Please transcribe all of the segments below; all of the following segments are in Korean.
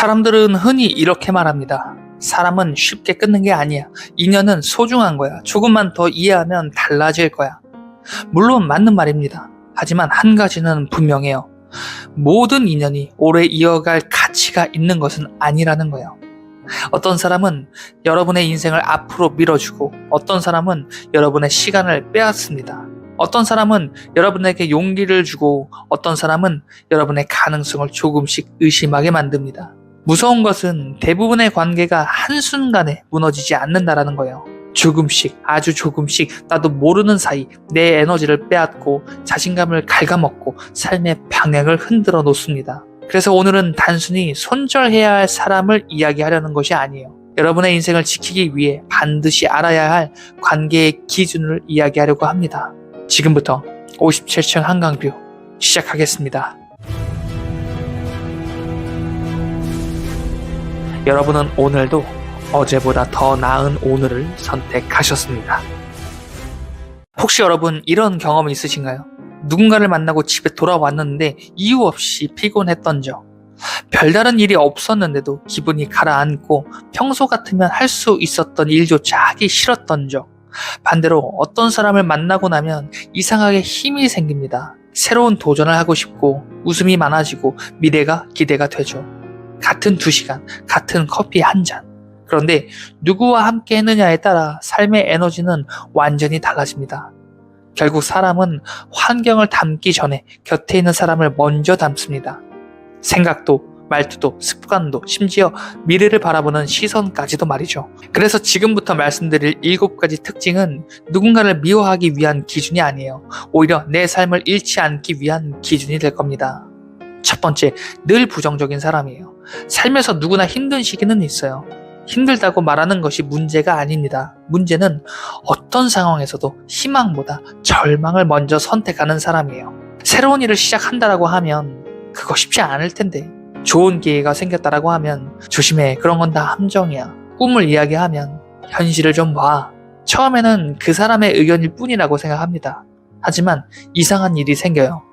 사람들은 흔히 이렇게 말합니다. 사람은 쉽게 끊는 게 아니야. 인연은 소중한 거야. 조금만 더 이해하면 달라질 거야. 물론 맞는 말입니다. 하지만 한 가지는 분명해요. 모든 인연이 오래 이어갈 가치가 있는 것은 아니라는 거예요. 어떤 사람은 여러분의 인생을 앞으로 밀어주고 어떤 사람은 여러분의 시간을 빼앗습니다. 어떤 사람은 여러분에게 용기를 주고 어떤 사람은 여러분의 가능성을 조금씩 의심하게 만듭니다. 무서운 것은 대부분의 관계가 한순간에 무너지지 않는다라는 거예요. 조금씩, 아주 조금씩 나도 모르는 사이 내 에너지를 빼앗고 자신감을 갉아먹고 삶의 방향을 흔들어 놓습니다. 그래서 오늘은 단순히 손절해야 할 사람을 이야기하려는 것이 아니에요. 여러분의 인생을 지키기 위해 반드시 알아야 할 관계의 기준을 이야기하려고 합니다. 지금부터 57층 한강뷰 시작하겠습니다. 여러분은 오늘도 어제보다 더 나은 오늘을 선택하셨습니다. 혹시 여러분 이런 경험이 있으신가요? 누군가를 만나고 집에 돌아왔는데 이유 없이 피곤했던 적, 별다른 일이 없었는데도 기분이 가라앉고 평소 같으면 할 수 있었던 일조차 하기 싫었던 적, 반대로 어떤 사람을 만나고 나면 이상하게 힘이 생깁니다. 새로운 도전을 하고 싶고 웃음이 많아지고 미래가 기대가 되죠. 같은 2시간, 같은 커피 한 잔. 그런데 누구와 함께 했느냐에 따라 삶의 에너지는 완전히 달라집니다. 결국 사람은 환경을 담기 전에 곁에 있는 사람을 먼저 담습니다. 생각도, 말투도, 습관도, 심지어 미래를 바라보는 시선까지도 말이죠. 그래서 지금부터 말씀드릴 7가지 특징은 누군가를 미워하기 위한 기준이 아니에요. 오히려 내 삶을 잃지 않기 위한 기준이 될 겁니다. 첫 번째, 늘 부정적인 사람이에요. 삶에서 누구나 힘든 시기는 있어요. 힘들다고 말하는 것이 문제가 아닙니다. 문제는 어떤 상황에서도 희망보다 절망을 먼저 선택하는 사람이에요. 새로운 일을 시작한다라고 하면 그거 쉽지 않을 텐데, 좋은 기회가 생겼다라고 하면 조심해, 그런 건 다 함정이야. 꿈을 이야기하면 현실을 좀 봐. 처음에는 그 사람의 의견일 뿐이라고 생각합니다. 하지만 이상한 일이 생겨요.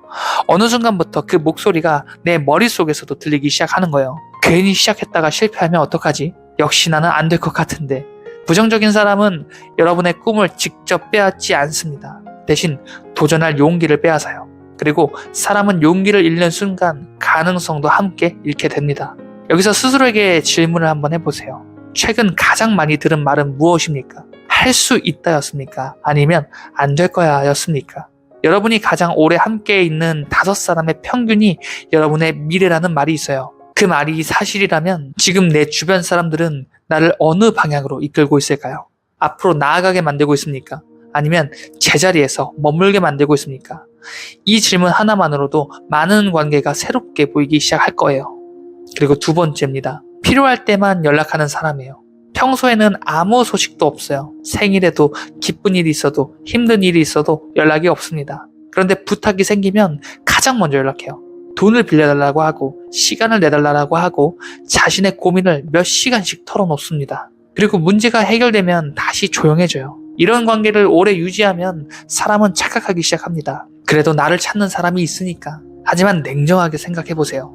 어느 순간부터 그 목소리가 내 머릿속에서도 들리기 시작하는 거예요. 괜히 시작했다가 실패하면 어떡하지? 역시 나는 안 될 것 같은데. 부정적인 사람은 여러분의 꿈을 직접 빼앗지 않습니다. 대신 도전할 용기를 빼앗아요. 그리고 사람은 용기를 잃는 순간 가능성도 함께 잃게 됩니다. 여기서 스스로에게 질문을 한번 해보세요. 최근 가장 많이 들은 말은 무엇입니까? 할 수 있다였습니까? 아니면 안 될 거야 였습니까? 여러분이 가장 오래 함께 있는 5사람의 평균이 여러분의 미래라는 말이 있어요. 그 말이 사실이라면 지금 내 주변 사람들은 나를 어느 방향으로 이끌고 있을까요? 앞으로 나아가게 만들고 있습니까? 아니면 제자리에서 머물게 만들고 있습니까? 이 질문 하나만으로도 많은 관계가 새롭게 보이기 시작할 거예요. 그리고 2번째입니다. 필요할 때만 연락하는 사람이에요. 평소에는 아무 소식도 없어요. 생일에도 기쁜 일이 있어도 힘든 일이 있어도 연락이 없습니다. 그런데 부탁이 생기면 가장 먼저 연락해요. 돈을 빌려달라고 하고 시간을 내달라고 하고 자신의 고민을 몇 시간씩 털어놓습니다. 그리고 문제가 해결되면 다시 조용해져요. 이런 관계를 오래 유지하면 사람은 착각하기 시작합니다. 그래도 나를 찾는 사람이 있으니까. 하지만 냉정하게 생각해보세요.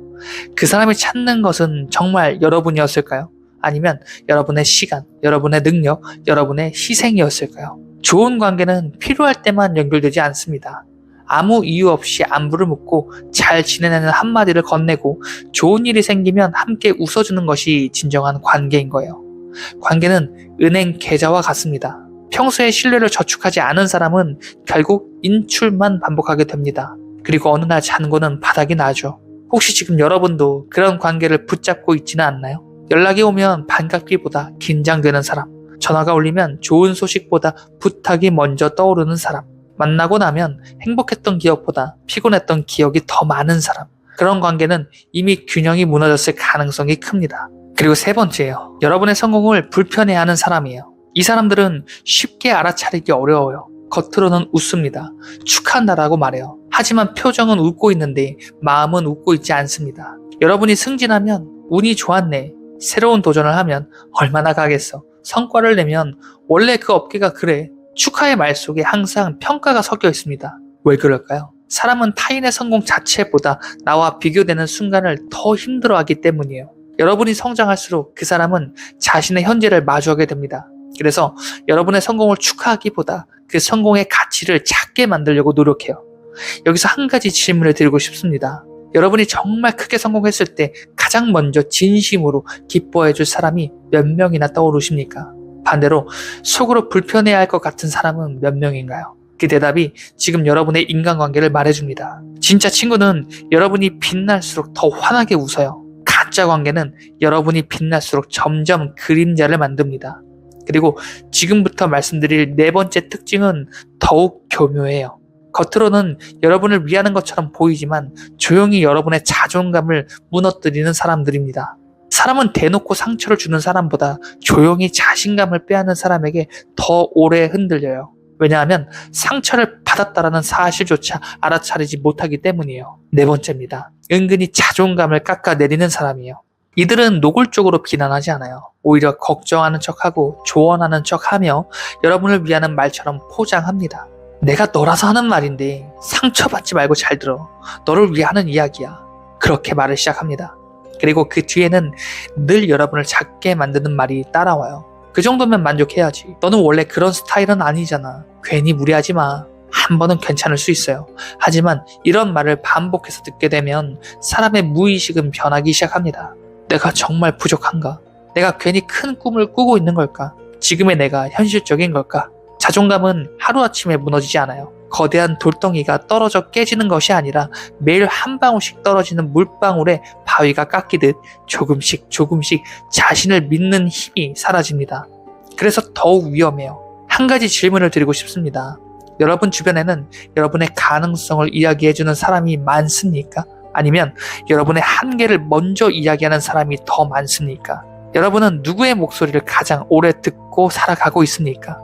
그 사람이 찾는 것은 정말 여러분이었을까요? 아니면 여러분의 시간, 여러분의 능력, 여러분의 희생이었을까요? 좋은 관계는 필요할 때만 연결되지 않습니다. 아무 이유 없이 안부를 묻고 잘 지내는 한마디를 건네고 좋은 일이 생기면 함께 웃어주는 것이 진정한 관계인 거예요. 관계는 은행 계좌와 같습니다. 평소에 신뢰를 저축하지 않은 사람은 결국 인출만 반복하게 됩니다. 그리고 어느 날 잔고는 바닥이 나죠. 혹시 지금 여러분도 그런 관계를 붙잡고 있지는 않나요? 연락이 오면 반갑기보다 긴장되는 사람, 전화가 울리면 좋은 소식보다 부탁이 먼저 떠오르는 사람, 만나고 나면 행복했던 기억보다 피곤했던 기억이 더 많은 사람, 그런 관계는 이미 균형이 무너졌을 가능성이 큽니다. 그리고 3번째예요. 여러분의 성공을 불편해하는 사람이에요. 이 사람들은 쉽게 알아차리기 어려워요. 겉으로는 웃습니다. 축하한다라고 말해요. 하지만 표정은 웃고 있는데 마음은 웃고 있지 않습니다. 여러분이 승진하면 운이 좋았네. 새로운 도전을 하면 얼마나 가겠어. 성과를 내면 원래 그 업계가 그래. 축하의 말 속에 항상 평가가 섞여 있습니다. 왜 그럴까요? 사람은 타인의 성공 자체보다 나와 비교되는 순간을 더 힘들어하기 때문이에요. 여러분이 성장할수록 그 사람은 자신의 현재를 마주하게 됩니다. 그래서 여러분의 성공을 축하하기보다 그 성공의 가치를 작게 만들려고 노력해요. 여기서 한 가지 질문을 드리고 싶습니다. 여러분이 정말 크게 성공했을 때 가장 먼저 진심으로 기뻐해 줄 사람이 몇 명이나 떠오르십니까? 반대로 속으로 불편해야 할 것 같은 사람은 몇 명인가요? 그 대답이 지금 여러분의 인간관계를 말해줍니다. 진짜 친구는 여러분이 빛날수록 더 환하게 웃어요. 가짜 관계는 여러분이 빛날수록 점점 그림자를 만듭니다. 그리고 지금부터 말씀드릴 네 번째 특징은 더욱 교묘해요. 겉으로는 여러분을 위하는 것처럼 보이지만 조용히 여러분의 자존감을 무너뜨리는 사람들입니다. 사람은 대놓고 상처를 주는 사람보다 조용히 자신감을 빼앗는 사람에게 더 오래 흔들려요. 왜냐하면 상처를 받았다라는 사실조차 알아차리지 못하기 때문이에요. 네 번째입니다. 은근히 자존감을 깎아내리는 사람이에요. 이들은 노골적으로 비난하지 않아요. 오히려 걱정하는 척하고 조언하는 척하며 여러분을 위하는 말처럼 포장합니다. 내가 너라서 하는 말인데 상처받지 말고 잘 들어. 너를 위해 하는 이야기야. 그렇게 말을 시작합니다. 그리고 그 뒤에는 늘 여러분을 작게 만드는 말이 따라와요. 그 정도면 만족해야지. 너는 원래 그런 스타일은 아니잖아. 괜히 무리하지 마. 한 번은 괜찮을 수 있어요. 하지만 이런 말을 반복해서 듣게 되면 사람의 무의식은 변하기 시작합니다. 내가 정말 부족한가? 내가 괜히 큰 꿈을 꾸고 있는 걸까? 지금의 내가 현실적인 걸까? 자존감은 하루아침에 무너지지 않아요. 거대한 돌덩이가 떨어져 깨지는 것이 아니라 매일 한 방울씩 떨어지는 물방울에 바위가 깎이듯 조금씩 자신을 믿는 힘이 사라집니다. 그래서 더욱 위험해요. 한 가지 질문을 드리고 싶습니다. 여러분 주변에는 여러분의 가능성을 이야기해주는 사람이 많습니까? 아니면 여러분의 한계를 먼저 이야기하는 사람이 더 많습니까? 여러분은 누구의 목소리를 가장 오래 듣고 살아가고 있습니까?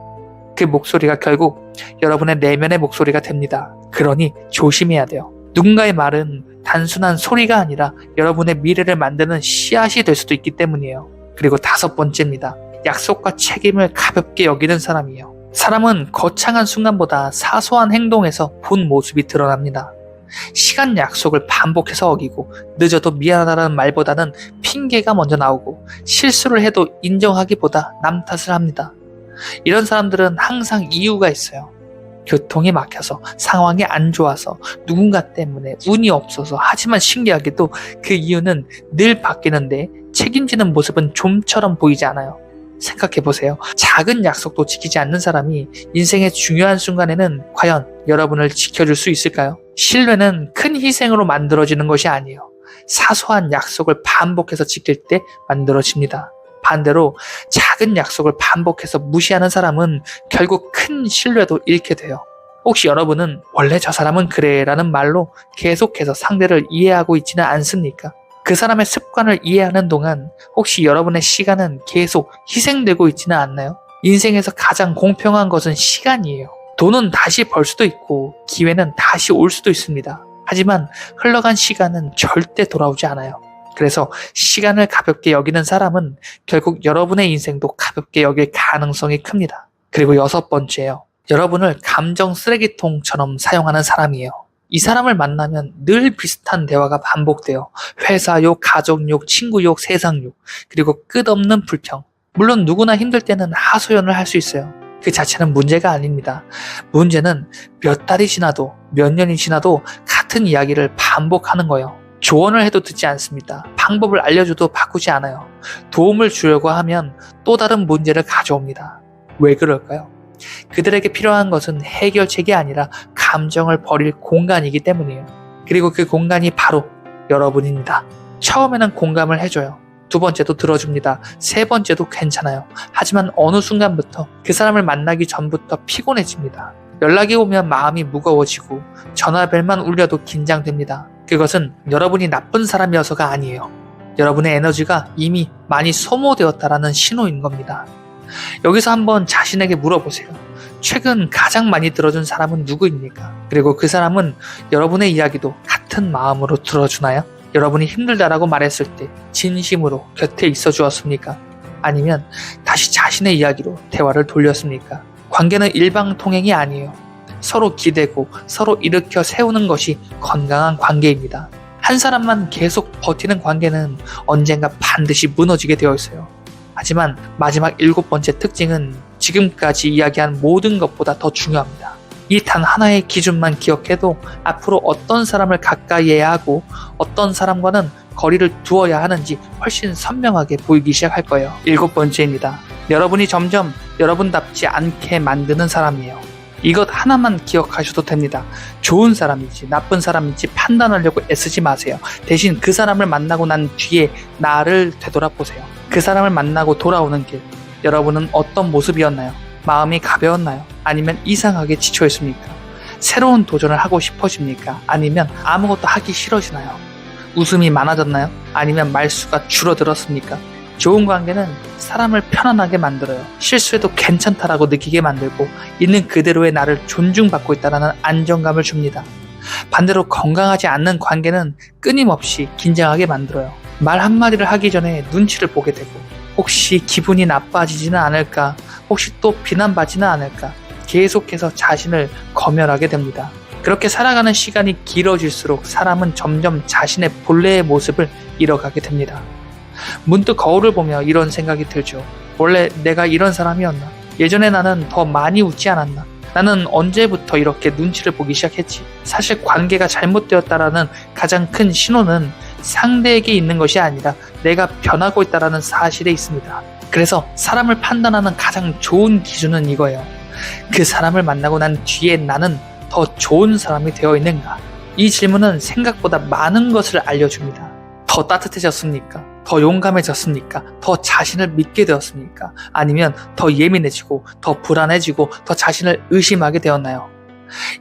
그 목소리가 결국 여러분의 내면의 목소리가 됩니다. 그러니 조심해야 돼요. 누군가의 말은 단순한 소리가 아니라 여러분의 미래를 만드는 씨앗이 될 수도 있기 때문이에요. 그리고 다섯 번째입니다. 약속과 책임을 가볍게 여기는 사람이에요. 사람은 거창한 순간보다 사소한 행동에서 본 모습이 드러납니다. 시간 약속을 반복해서 어기고 늦어도 미안하다는 말보다는 핑계가 먼저 나오고 실수를 해도 인정하기보다 남 탓을 합니다. 이런 사람들은 항상 이유가 있어요. 교통이 막혀서, 상황이 안 좋아서, 누군가 때문에, 운이 없어서. 하지만 신기하게도 그 이유는 늘 바뀌는데 책임지는 모습은 좀처럼 보이지 않아요. 생각해보세요. 작은 약속도 지키지 않는 사람이 인생의 중요한 순간에는 과연 여러분을 지켜줄 수 있을까요? 신뢰는 큰 희생으로 만들어지는 것이 아니에요. 사소한 약속을 반복해서 지킬 때 만들어집니다. 반대로 작은 약속을 반복해서 무시하는 사람은 결국 큰 신뢰도 잃게 돼요. 혹시 여러분은 원래 저 사람은 그래 라는 말로 계속해서 상대를 이해하고 있지는 않습니까? 그 사람의 습관을 이해하는 동안 혹시 여러분의 시간은 계속 희생되고 있지는 않나요? 인생에서 가장 공평한 것은 시간이에요. 돈은 다시 벌 수도 있고 기회는 다시 올 수도 있습니다. 하지만 흘러간 시간은 절대 돌아오지 않아요. 그래서 시간을 가볍게 여기는 사람은 결국 여러분의 인생도 가볍게 여길 가능성이 큽니다. 그리고 여섯 번째예요. 여러분을 감정 쓰레기통처럼 사용하는 사람이에요. 이 사람을 만나면 늘 비슷한 대화가 반복돼요. 회사 욕, 가족 욕, 친구 욕, 세상 욕, 그리고 끝없는 불평. 물론 누구나 힘들 때는 하소연을 할 수 있어요. 그 자체는 문제가 아닙니다. 문제는 몇 달이 지나도 몇 년이 지나도 같은 이야기를 반복하는 거예요. 조언을 해도 듣지 않습니다. 방법을 알려줘도 바꾸지 않아요. 도움을 주려고 하면 또 다른 문제를 가져옵니다. 왜 그럴까요? 그들에게 필요한 것은 해결책이 아니라 감정을 버릴 공간이기 때문이에요. 그리고 그 공간이 바로 여러분입니다. 처음에는 공감을 해줘요. 두 번째도 들어줍니다. 세 번째도 괜찮아요. 하지만 어느 순간부터 그 사람을 만나기 전부터 피곤해집니다. 연락이 오면 마음이 무거워지고 전화벨만 울려도 긴장됩니다. 그것은 여러분이 나쁜 사람이어서가 아니에요. 여러분의 에너지가 이미 많이 소모되었다라는 신호인 겁니다. 여기서 한번 자신에게 물어보세요. 최근 가장 많이 들어준 사람은 누구입니까? 그리고 그 사람은 여러분의 이야기도 같은 마음으로 들어주나요? 여러분이 힘들다라고 말했을 때 진심으로 곁에 있어 주었습니까? 아니면 다시 자신의 이야기로 대화를 돌렸습니까? 관계는 일방통행이 아니에요. 서로 기대고 서로 일으켜 세우는 것이 건강한 관계입니다. 한 사람만 계속 버티는 관계는 언젠가 반드시 무너지게 되어 있어요. 하지만 마지막 7번째 특징은 지금까지 이야기한 모든 것보다 더 중요합니다. 이 단 하나의 기준만 기억해도 앞으로 어떤 사람을 가까이해야 하고 어떤 사람과는 거리를 두어야 하는지 훨씬 선명하게 보이기 시작할 거예요. 7번째입니다. 여러분이 점점 여러분답지 않게 만드는 사람이에요. 이것 하나만 기억하셔도 됩니다. 좋은 사람인지 나쁜 사람인지 판단하려고 애쓰지 마세요. 대신 그 사람을 만나고 난 뒤에 나를 되돌아보세요. 그 사람을 만나고 돌아오는 길, 여러분은 어떤 모습이었나요? 마음이 가벼웠나요? 아니면 이상하게 지쳐있습니까? 새로운 도전을 하고 싶어집니까? 아니면 아무것도 하기 싫어지나요? 웃음이 많아졌나요? 아니면 말수가 줄어들었습니까? 좋은 관계는 사람을 편안하게 만들어요. 실수해도 괜찮다라고 느끼게 만들고 있는 그대로의 나를 존중받고 있다는 안정감을 줍니다. 반대로 건강하지 않는 관계는 끊임없이 긴장하게 만들어요. 말 한마디를 하기 전에 눈치를 보게 되고 혹시 기분이 나빠지지는 않을까? 혹시 또 비난받지는 않을까? 계속해서 자신을 검열하게 됩니다. 그렇게 살아가는 시간이 길어질수록 사람은 점점 자신의 본래의 모습을 잃어가게 됩니다. 문득 거울을 보며 이런 생각이 들죠. 원래 내가 이런 사람이었나? 예전에 나는 더 많이 웃지 않았나? 나는 언제부터 이렇게 눈치를 보기 시작했지? 사실 관계가 잘못되었다라는 가장 큰 신호는 상대에게 있는 것이 아니라 내가 변하고 있다라는 사실에 있습니다. 그래서 사람을 판단하는 가장 좋은 기준은 이거예요. 그 사람을 만나고 난 뒤에 나는 더 좋은 사람이 되어 있는가? 이 질문은 생각보다 많은 것을 알려줍니다. 더 따뜻해졌습니까? 더 용감해졌습니까? 더 자신을 믿게 되었습니까? 아니면 더 예민해지고 더 불안해지고 더 자신을 의심하게 되었나요?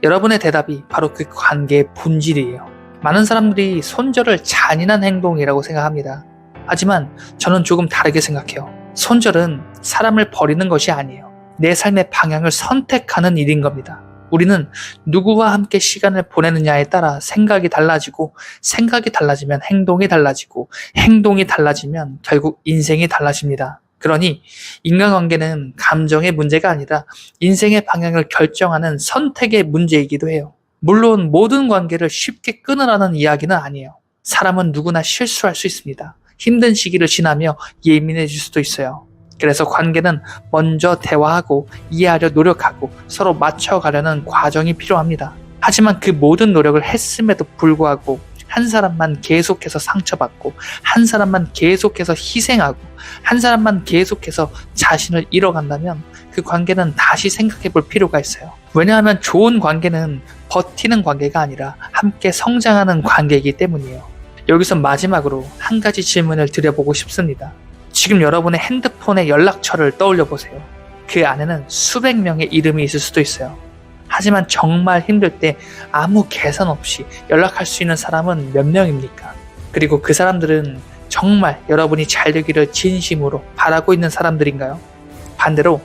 여러분의 대답이 바로 그 관계의 본질이에요. 많은 사람들이 손절을 잔인한 행동이라고 생각합니다. 하지만 저는 조금 다르게 생각해요. 손절은 사람을 버리는 것이 아니에요. 내 삶의 방향을 선택하는 일인 겁니다. 우리는 누구와 함께 시간을 보내느냐에 따라 생각이 달라지고 생각이 달라지면 행동이 달라지고 행동이 달라지면 결국 인생이 달라집니다. 그러니 인간관계는 감정의 문제가 아니라 인생의 방향을 결정하는 선택의 문제이기도 해요. 물론 모든 관계를 쉽게 끊으라는 이야기는 아니에요. 사람은 누구나 실수할 수 있습니다. 힘든 시기를 지나며 예민해질 수도 있어요. 그래서 관계는 먼저 대화하고 이해하려 노력하고 서로 맞춰가려는 과정이 필요합니다. 하지만 그 모든 노력을 했음에도 불구하고 한 사람만 계속해서 상처받고 한 사람만 계속해서 희생하고 한 사람만 계속해서 자신을 잃어간다면 그 관계는 다시 생각해 볼 필요가 있어요. 왜냐하면 좋은 관계는 버티는 관계가 아니라 함께 성장하는 관계이기 때문이에요. 여기서 마지막으로 한 가지 질문을 드려보고 싶습니다. 지금 여러분의 핸드폰의 연락처를 떠올려 보세요. 그 안에는 수백 명의 이름이 있을 수도 있어요. 하지만 정말 힘들 때 아무 계산 없이 연락할 수 있는 사람은 몇 명입니까? 그리고 그 사람들은 정말 여러분이 잘 되기를 진심으로 바라고 있는 사람들인가요? 반대로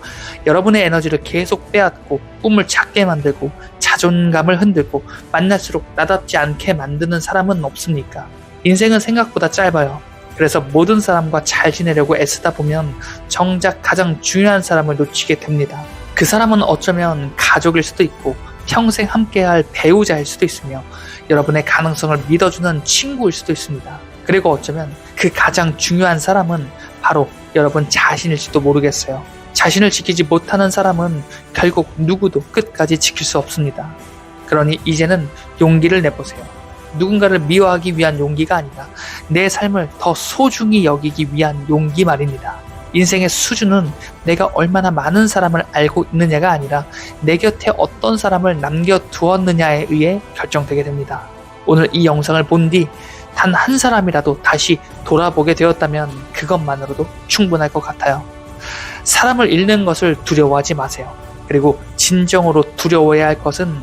여러분의 에너지를 계속 빼앗고 꿈을 작게 만들고 자존감을 흔들고 만날수록 나답지 않게 만드는 사람은 없습니까? 인생은 생각보다 짧아요. 그래서 모든 사람과 잘 지내려고 애쓰다 보면 정작 가장 중요한 사람을 놓치게 됩니다. 그 사람은 어쩌면 가족일 수도 있고 평생 함께할 배우자일 수도 있으며 여러분의 가능성을 믿어주는 친구일 수도 있습니다. 그리고 어쩌면 그 가장 중요한 사람은 바로 여러분 자신일지도 모르겠어요. 자신을 지키지 못하는 사람은 결국 누구도 끝까지 지킬 수 없습니다. 그러니 이제는 용기를 내보세요. 누군가를 미워하기 위한 용기가 아니라 내 삶을 더 소중히 여기기 위한 용기 말입니다. 인생의 수준은 내가 얼마나 많은 사람을 알고 있느냐가 아니라 내 곁에 어떤 사람을 남겨두었느냐에 의해 결정되게 됩니다. 오늘 이 영상을 본 뒤 단 한 사람이라도 다시 돌아보게 되었다면 그것만으로도 충분할 것 같아요. 사람을 잃는 것을 두려워하지 마세요. 그리고 진정으로 두려워해야 할 것은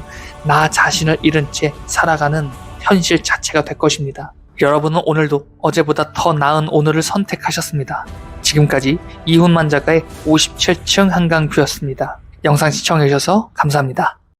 나 자신을 잃은 채 살아가는 현실 자체가 될 것입니다. 여러분은 오늘도 어제보다 더 나은 오늘을 선택하셨습니다. 지금까지 이훈만 작가의 57층 한강뷰였습니다. 영상 시청해주셔서 감사합니다.